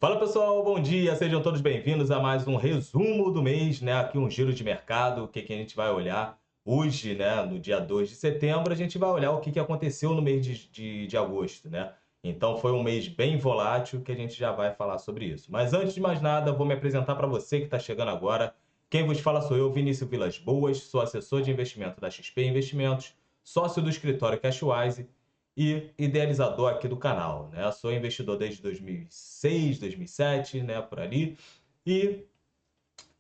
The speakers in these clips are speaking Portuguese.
Fala pessoal, bom dia, sejam todos bem-vindos a mais um resumo do mês, né? Aqui um giro de mercado, o que que a gente vai olhar hoje, né? No dia 2 de setembro, a gente vai olhar o que que aconteceu no mês de agosto, né? Então foi um mês bem volátil que a gente já vai falar sobre isso. Mas antes de mais nada, vou me apresentar para você que está chegando agora. Quem vos fala sou eu, Vinícius Vilas Boas, sou assessor de investimento da XP Investimentos, sócio do escritório Cashwise e idealizador aqui do canal, né? Sou investidor desde 2006, 2007, né, por ali, e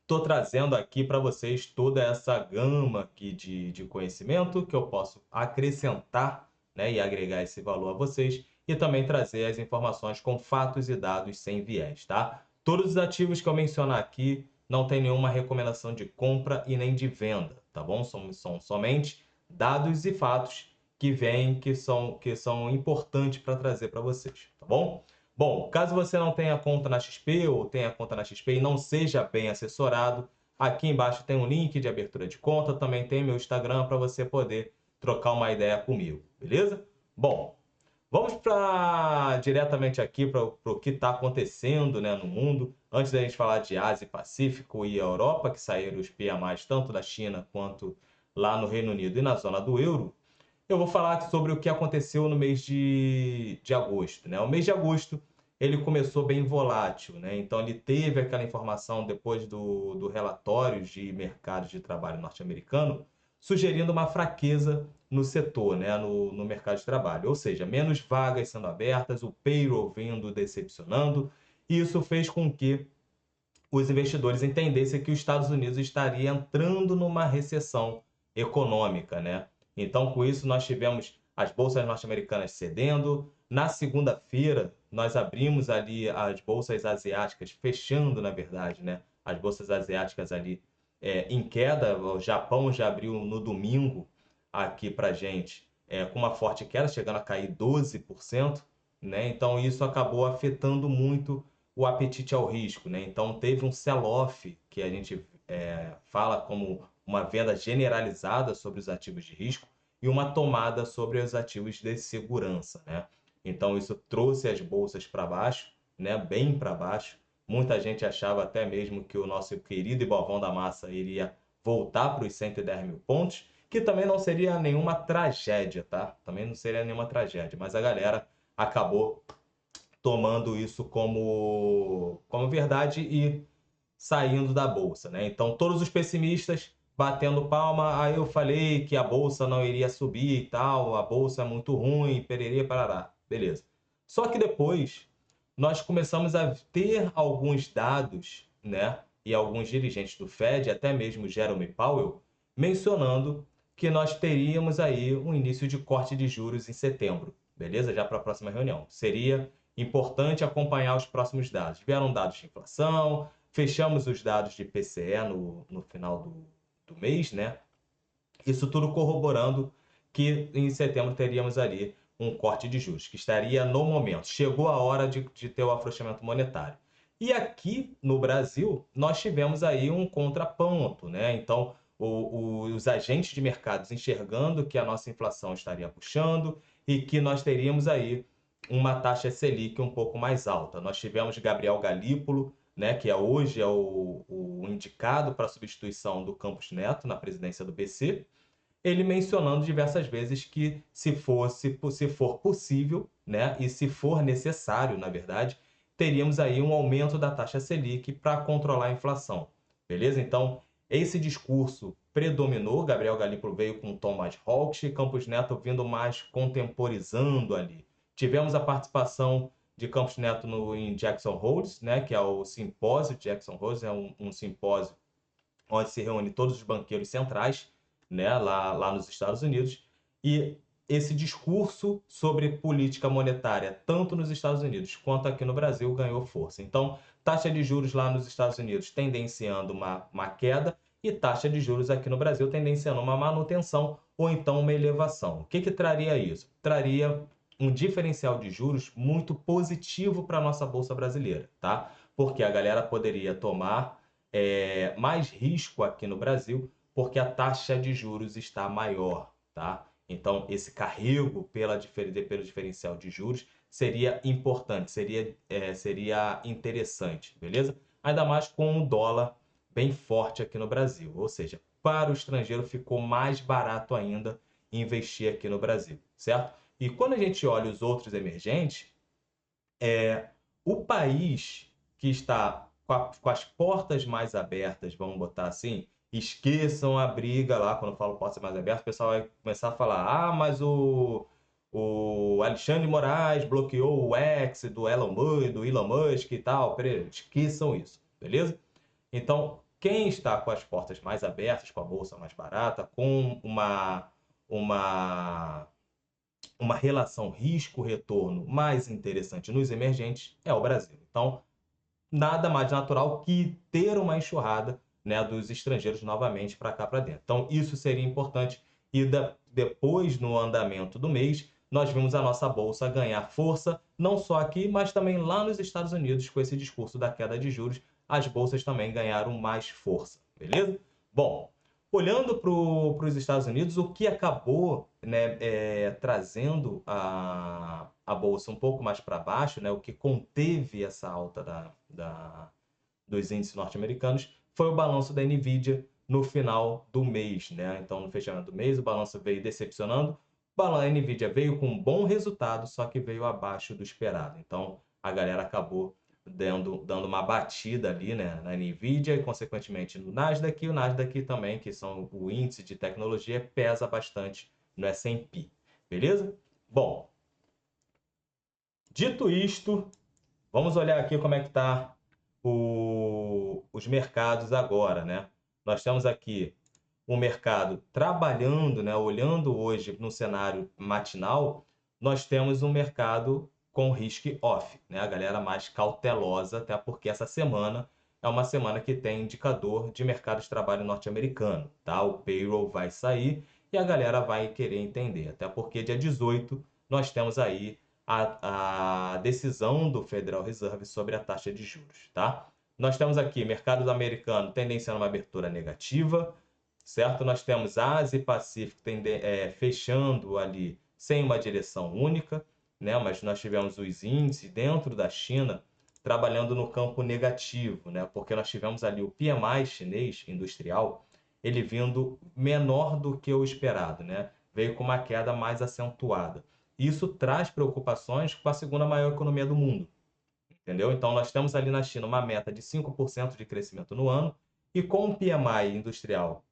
estou trazendo aqui para vocês toda essa gama aqui de conhecimento que eu posso acrescentar, né, e agregar esse valor a vocês e também trazer as informações com fatos e dados sem viés, tá? Todos os ativos que eu mencionar aqui não tem nenhuma recomendação de compra e nem de venda, tá bom? São somente dados e fatos que vêm, que são importantes para trazer para vocês, tá bom? Bom, caso você não tenha conta na XP ou tenha conta na XP e não seja bem assessorado, aqui embaixo tem um link de abertura de conta, também tem meu Instagram para você poder trocar uma ideia comigo, beleza? Bom, vamos diretamente aqui para o que está acontecendo, né, no mundo. Antes da gente falar de Ásia e Pacífico e Europa, que saíram os PMIs tanto da China quanto lá no Reino Unido e na zona do euro, eu vou falar sobre o que aconteceu no mês de agosto, né? O mês de agosto ele começou bem volátil, né? Então ele teve aquela informação depois do relatório de mercado de trabalho norte-americano, sugerindo uma fraqueza no setor, né? No mercado de trabalho, ou seja, menos vagas sendo abertas, o payroll vindo decepcionando, e isso fez com que os investidores entendessem que os Estados Unidos estaria entrando numa recessão econômica, né? Então, com isso, nós tivemos as bolsas norte-americanas cedendo. Na segunda-feira, nós abrimos ali as bolsas asiáticas, fechando, na verdade, né? As bolsas asiáticas ali em queda. O Japão já abriu no domingo aqui para gente com uma forte queda, chegando a cair 12%, né? Então, isso acabou afetando muito o apetite ao risco, né? Então teve um sell-off que a gente fala como uma venda generalizada sobre os ativos de risco e uma tomada sobre os ativos de segurança, né? Então isso trouxe as bolsas para baixo, né? Bem para baixo. Muita gente achava até mesmo que o nosso querido Ibovão da Massa iria voltar para os 110 mil pontos, que também não seria nenhuma tragédia, tá? Também não seria nenhuma tragédia, mas a galera acabou tomando isso como verdade e saindo da bolsa, né? Então, todos os pessimistas batendo palma, aí eu falei que a bolsa não iria subir e tal, a bolsa é muito ruim, pererê, parará. Beleza. Só que depois nós começamos a ter alguns dados, né? E alguns dirigentes do Fed, até mesmo Jerome Powell, mencionando que nós teríamos aí um início de corte de juros em setembro, beleza? Já para a próxima reunião. Seria importante acompanhar os próximos dados. Vieram dados de inflação, fechamos os dados de PCE no final do mês, né? Isso tudo corroborando que em setembro teríamos ali um corte de juros, que estaria no momento. Chegou a hora de ter o afrouxamento monetário. E aqui no Brasil, nós tivemos aí um contraponto, né? Então, os agentes de mercados enxergando que a nossa inflação estaria puxando e que nós teríamos aí uma taxa Selic um pouco mais alta. Nós tivemos Gabriel Galípolo, né, que hoje é o indicado para a substituição do Campos Neto na presidência do BC, ele mencionando diversas vezes que se for possível, né, e se for necessário, na verdade, teríamos aí um aumento da taxa Selic para controlar a inflação. Beleza? Então, esse discurso predominou, Gabriel Galípolo veio com um tom mais hawkish e Campos Neto vindo mais contemporizando ali. Tivemos a participação de Campos Neto em Jackson Holes, né, que é o simpósio de Jackson Holes, é um simpósio onde se reúne todos os banqueiros centrais, né, lá nos Estados Unidos, e esse discurso sobre política monetária, tanto nos Estados Unidos quanto aqui no Brasil, ganhou força. Então, taxa de juros lá nos Estados Unidos tendenciando uma queda e taxa de juros aqui no Brasil tendenciando uma manutenção ou então uma elevação. O que que traria isso? Traria um diferencial de juros muito positivo para a nossa Bolsa Brasileira, tá? Porque a galera poderia tomar mais risco aqui no Brasil, porque a taxa de juros está maior, tá? Então, esse carrego pelo diferencial de juros seria importante, seria interessante, beleza? Ainda mais com o dólar bem forte aqui no Brasil. Ou seja, para o estrangeiro ficou mais barato ainda investir aqui no Brasil, certo? E quando a gente olha os outros emergentes, o país que está com as portas mais abertas, vamos botar assim, esqueçam a briga lá, quando eu falo portas mais abertas, o pessoal vai começar a falar, mas o Alexandre de Moraes bloqueou o X do Elon Musk e tal. Peraí, esqueçam isso, beleza? Então, quem está com as portas mais abertas, com a bolsa mais barata, com uma uma relação risco-retorno mais interessante nos emergentes é o Brasil. Então, nada mais natural que ter uma enxurrada, né, dos estrangeiros novamente para cá para dentro. Então, isso seria importante. E depois, no andamento do mês, nós vimos a nossa bolsa ganhar força, não só aqui, mas também lá nos Estados Unidos, com esse discurso da queda de juros, as bolsas também ganharam mais força, beleza? Bom, olhando para os Estados Unidos, o que acabou, né, trazendo a bolsa um pouco mais para baixo, né, o que conteve essa alta dos índices norte-americanos, foi o balanço da Nvidia no final do mês, né? Então, no fechamento do mês, o balanço veio decepcionando. A Nvidia veio com um bom resultado, só que veio abaixo do esperado. Então, a galera acabou dando uma batida ali, né, na Nvidia e, consequentemente, no Nasdaq. E o Nasdaq também, que são o índice de tecnologia, pesa bastante no S&P. Beleza? Bom, dito isto, vamos olhar aqui como é que está os mercados agora, né? Nós temos aqui o mercado trabalhando, né? Olhando hoje no cenário matinal, nós temos um mercado com risk off, né? A galera mais cautelosa, até porque essa semana é uma semana que tem indicador de mercado de trabalho norte-americano, tá? O payroll vai sair e a galera vai querer entender, até porque dia 18 nós temos aí a decisão do Federal Reserve sobre a taxa de juros, tá? Nós temos aqui mercado americano tendenciando uma abertura negativa, certo? Nós temos Ásia e Pacífico fechando ali sem uma direção única, né? Mas nós tivemos os índices dentro da China trabalhando no campo negativo, né? Porque nós tivemos ali o PMI chinês industrial, ele vindo menor do que o esperado, né? Veio com uma queda mais acentuada. Isso traz preocupações com a segunda maior economia do mundo, entendeu? Então, nós temos ali na China uma meta de 5% de crescimento no ano, e com o PMI industrial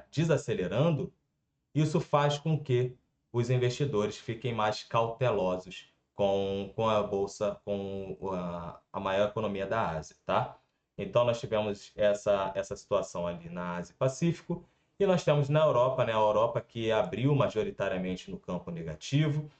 desacelerando, isso faz com que os investidores fiquem mais cautelosos com a bolsa, com a maior economia da Ásia, tá? Então, nós tivemos essa situação ali na Ásia e Pacífico, e nós temos na Europa, né? A Europa que abriu majoritariamente no campo negativo,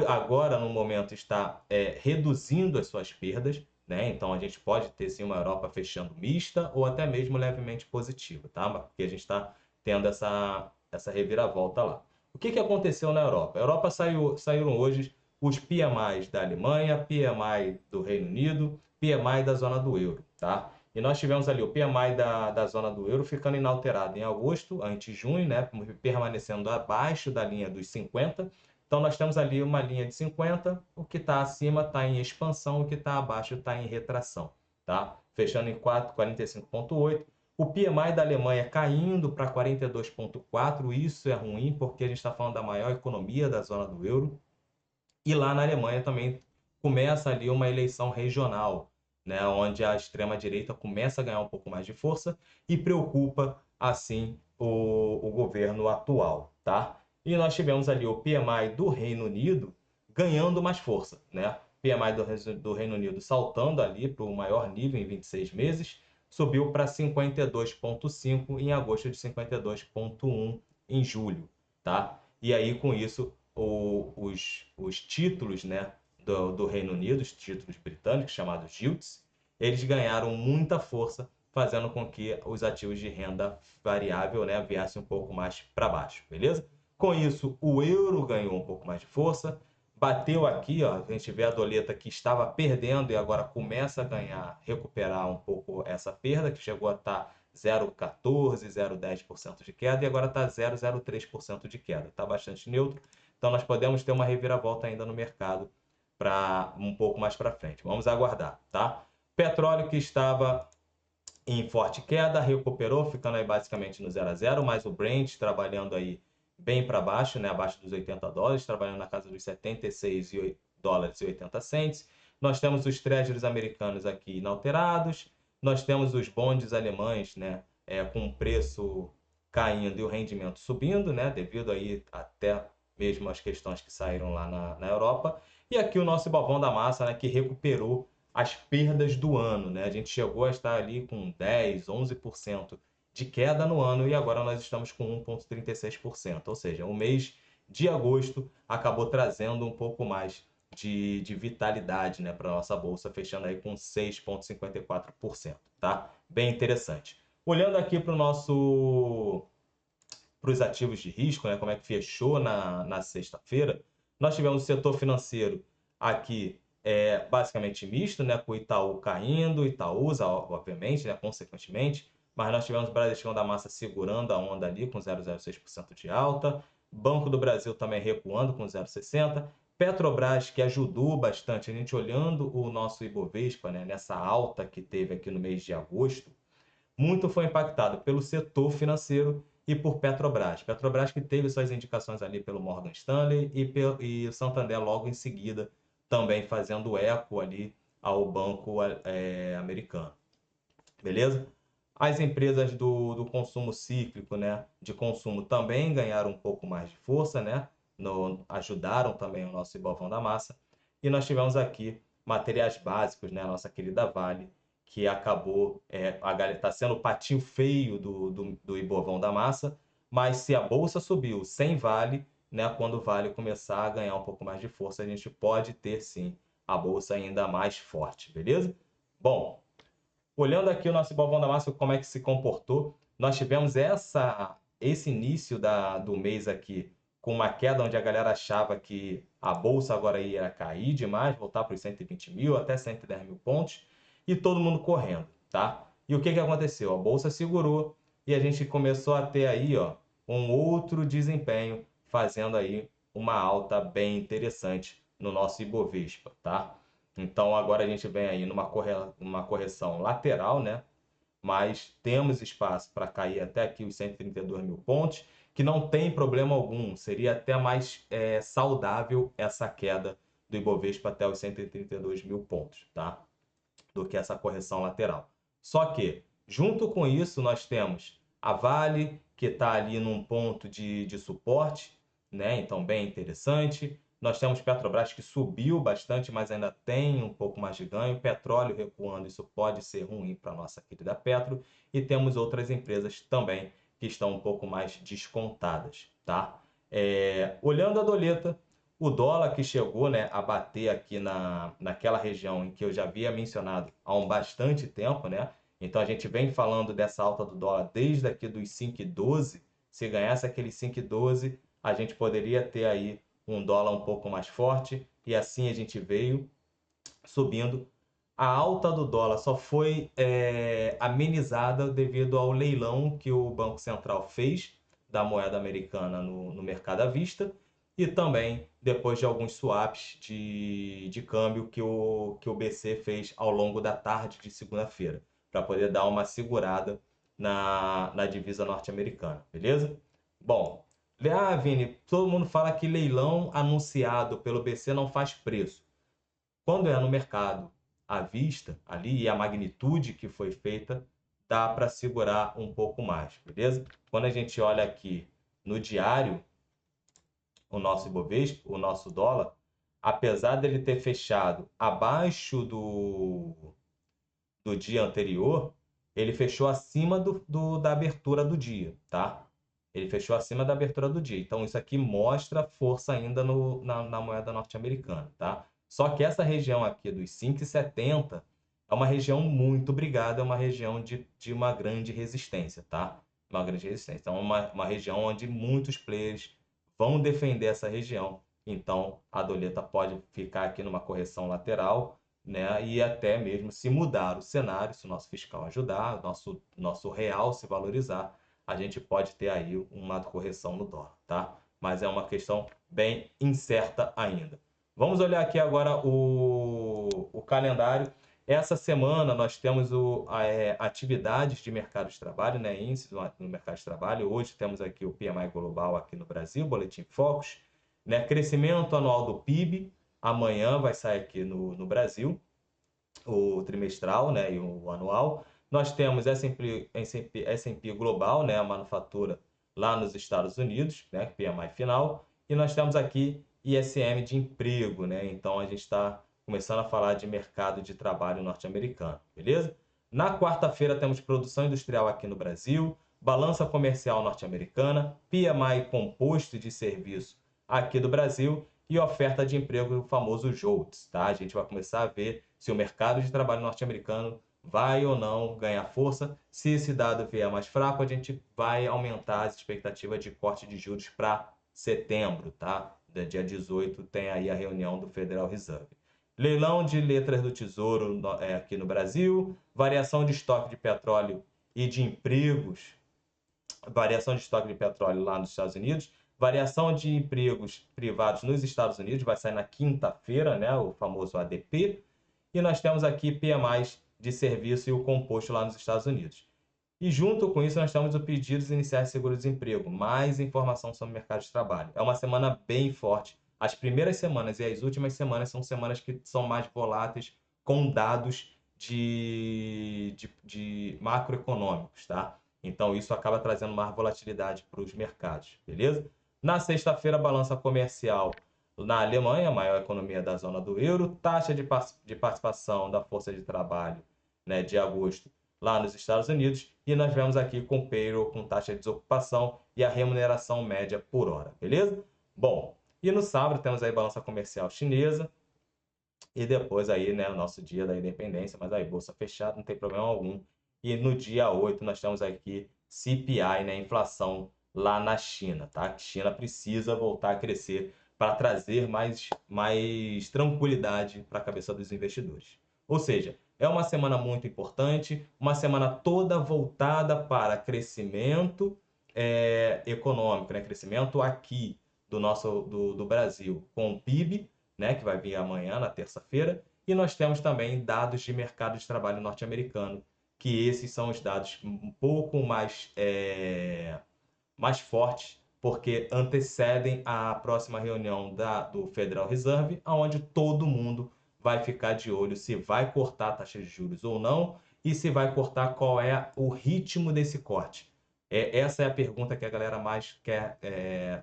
agora, no momento, está reduzindo as suas perdas, né? Então, a gente pode ter, sim, uma Europa fechando mista ou até mesmo levemente positiva, tá? Porque a gente está tendo essa reviravolta lá. O que aconteceu na Europa? A Europa saíram hoje os PMIs da Alemanha, PMI do Reino Unido, PMI da zona do euro, tá? E nós tivemos ali o PMI da zona do euro ficando inalterado em agosto, ante junho, né? Permanecendo abaixo da linha dos 50. Então, nós temos ali uma linha de 50, o que está acima está em expansão, o que está abaixo está em retração, tá? Fechando em 45,8. O PMI da Alemanha caindo para 42,4, isso é ruim, porque a gente está falando da maior economia da zona do euro. E lá na Alemanha também começa ali uma eleição regional, né, onde a extrema-direita começa a ganhar um pouco mais de força e preocupa, assim, o governo atual, tá? E nós tivemos ali o PMI do Reino Unido ganhando mais força, né? PMI do Reino Unido saltando ali para o maior nível em 26 meses, subiu para 52,5 em agosto, de 52,1 em julho, tá? E aí, com isso, os títulos, né, do Reino Unido, os títulos britânicos, chamados gilts, eles ganharam muita força, fazendo com que os ativos de renda variável, né, viessem um pouco mais para baixo, beleza? Com isso, o euro ganhou um pouco mais de força, bateu aqui, ó, a gente vê a doleta que estava perdendo e agora começa a ganhar, recuperar um pouco essa perda, que chegou a estar 0,14%, 0,10% de queda, e agora está 0,03% de queda. Está bastante neutro. Então nós podemos ter uma reviravolta ainda no mercado para um pouco mais para frente. Vamos aguardar, tá? Petróleo que estava em forte queda, recuperou, ficando aí basicamente no 0 a 0, mas o Brent trabalhando aí bem para baixo, né, abaixo dos $80, trabalhando na casa dos 76 dólares e 80 cents. Nós temos os treasuries americanos aqui inalterados, nós temos os bondes alemães, né, com preço caindo e o rendimento subindo, né, devido aí até mesmo as questões que saíram lá na Europa. E aqui o nosso Ibovão da Massa, né, que recuperou as perdas do ano, né? A gente chegou a estar ali com 10, 11% de queda no ano e agora nós estamos com 1,36%. Ou seja, o mês de agosto acabou trazendo um pouco mais de vitalidade, né, para a nossa bolsa, fechando aí com 6,54%, tá? Bem interessante. Olhando aqui para os ativos de risco, né, como é que fechou na sexta-feira, nós tivemos o setor financeiro aqui basicamente misto, né, com o Itaú caindo, Itaúsa, obviamente, né, consequentemente, mas nós tivemos o Bradescão da Massa segurando a onda ali com 0,06% de alta, Banco do Brasil também recuando com 0,60%, Petrobras, que ajudou bastante, a gente olhando o nosso Ibovespa, né, nessa alta que teve aqui no mês de agosto, muito foi impactado pelo setor financeiro e por Petrobras. Petrobras que teve suas indicações ali pelo Morgan Stanley e o Santander logo em seguida também fazendo eco ali ao banco americano. Beleza? As empresas do consumo cíclico, né, de consumo também ganharam um pouco mais de força, né, ajudaram também o nosso Ibovão da Massa. E nós tivemos aqui materiais básicos, né, a nossa querida Vale, que acabou, está sendo o patinho feio do Ibovão da Massa, mas se a bolsa subiu sem Vale, né, quando o Vale começar a ganhar um pouco mais de força, a gente pode ter sim a bolsa ainda mais forte, beleza? Bom, olhando aqui o nosso Ibovão da Massa, como é que se comportou, nós tivemos esse início do mês aqui com uma queda onde a galera achava que a bolsa agora ia cair demais, voltar para os 120 mil, até 110 mil pontos, e todo mundo correndo, tá? E o que que aconteceu? A bolsa segurou e a gente começou a ter aí, ó, um outro desempenho, fazendo aí uma alta bem interessante no nosso Ibovespa, tá? Então agora a gente vem aí numa correção lateral, né? Mas temos espaço para cair até aqui os 132 mil pontos, que não tem problema algum. Seria até mais saudável essa queda do Ibovespa até os 132 mil pontos, tá? Do que essa correção lateral. Só que, junto com isso, nós temos a Vale, que está ali num ponto de suporte, né? Então, bem interessante. Nós temos Petrobras, que subiu bastante, mas ainda tem um pouco mais de ganho. Petróleo recuando, isso pode ser ruim para a nossa querida Petro. E temos outras empresas também que estão um pouco mais descontadas, tá? Olhando a doleta, o dólar que chegou, né, a bater aqui naquela região em que eu já havia mencionado há um bastante tempo, né? Então a gente vem falando dessa alta do dólar desde aqui dos 5,12. Se ganhasse aquele 5,12, a gente poderia ter aí um dólar um pouco mais forte e assim a gente veio subindo. A alta do dólar só foi amenizada devido ao leilão que o Banco Central fez da moeda americana no mercado à vista e também depois de alguns swaps de câmbio que o BC fez ao longo da tarde de segunda-feira, para poder dar uma segurada na divisa norte-americana, beleza? Bom, Vini, todo mundo fala que leilão anunciado pelo BC não faz preço. Quando é no mercado à vista, ali, e a magnitude que foi feita, dá para segurar um pouco mais, beleza? Quando a gente olha aqui no diário, o nosso Ibovespa, o nosso dólar, apesar dele ter fechado abaixo do dia anterior, ele fechou acima da abertura do dia, tá? Ele fechou acima da abertura do dia. Então, isso aqui mostra força ainda na moeda norte-americana, tá? Só que essa região aqui dos 5,70 é uma região muito brigada, é uma região de uma grande resistência, tá? Uma grande resistência. Então, é uma região onde muitos players vão defender essa região. Então, a doleta pode ficar aqui numa correção lateral, né? E até mesmo se mudar o cenário, se o nosso fiscal ajudar, nosso real se valorizar, a gente pode ter aí uma correção no dólar, tá? Mas é uma questão bem incerta ainda. Vamos olhar aqui agora o calendário. Essa semana nós temos atividades de mercado de trabalho, né, índices no mercado de trabalho. Hoje temos aqui o PMI global aqui no Brasil, Boletim Focus, né, crescimento anual do PIB. Amanhã vai sair aqui no Brasil o trimestral, né, e o anual. Nós temos S&P global, né, a manufatura lá nos Estados Unidos, né, PMI final, e nós temos aqui ISM de emprego, né? Então a gente está começando a falar de mercado de trabalho norte-americano, beleza? Na quarta-feira temos produção industrial aqui no Brasil, balança comercial norte-americana, PMI composto de serviço aqui do Brasil e oferta de emprego, o famoso JOLTS, tá? A gente vai começar a ver se o mercado de trabalho norte-americano vai ou não ganhar força. Se esse dado vier mais fraco, a gente vai aumentar as expectativas de corte de juros para setembro, tá? Dia 18 tem aí a reunião do Federal Reserve. Leilão de letras do Tesouro aqui no Brasil, variação de estoque de petróleo e de empregos, variação de estoque de petróleo lá nos Estados Unidos, variação de empregos privados nos Estados Unidos, vai sair na quinta-feira, né, o famoso ADP, e nós temos aqui PMIs de serviço e o composto lá nos Estados Unidos. E junto com isso nós temos o pedidos iniciais de seguro-desemprego, mais informação sobre o mercado de trabalho. É uma semana bem forte. As primeiras semanas e as últimas semanas são semanas que são mais voláteis, com dados de macroeconômicos, tá? Então isso acaba trazendo mais volatilidade para os mercados, beleza? Na sexta-feira, balança comercial na Alemanha, a maior economia da zona do euro, taxa de participação da força de trabalho, né, de agosto lá nos Estados Unidos, e nós vemos aqui com payroll, com taxa de desocupação e a remuneração média por hora, beleza? Bom, e no sábado temos aí balança comercial chinesa, e depois aí, né, o nosso dia da independência, mas aí bolsa fechada, não tem problema algum. E no dia 8 nós temos aqui CPI, né, inflação lá na China, tá? A China precisa voltar a crescer para trazer mais tranquilidade para a cabeça dos investidores. Ou seja, é uma semana muito importante, uma semana toda voltada para crescimento econômico, né? Crescimento aqui do Brasil com o PIB, né? Que vai vir amanhã, na terça-feira, e nós temos também dados de mercado de trabalho norte-americano, que esses são os dados um pouco mais fortes, porque antecedem a próxima reunião do Federal Reserve, onde todo mundo vai ficar de olho se vai cortar a taxa de juros ou não, e se vai cortar, qual é o ritmo desse corte. Essa é a pergunta que a galera mais quer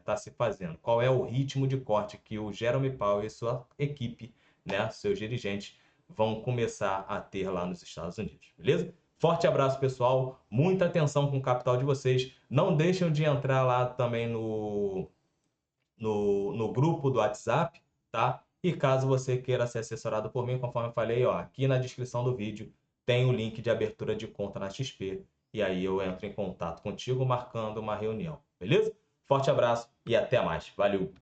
tá se fazendo. Qual é o ritmo de corte que o Jerome Powell e sua equipe, né, seus dirigentes, vão começar a ter lá nos Estados Unidos, beleza? Forte abraço, pessoal. Muita atenção com o capital de vocês. Não deixem de entrar lá também no grupo do WhatsApp, tá? E caso você queira ser assessorado por mim, conforme eu falei, ó, aqui na descrição do vídeo tem o link de abertura de conta na XP. E aí eu entro em contato contigo marcando uma reunião, beleza? Forte abraço e até mais. Valeu!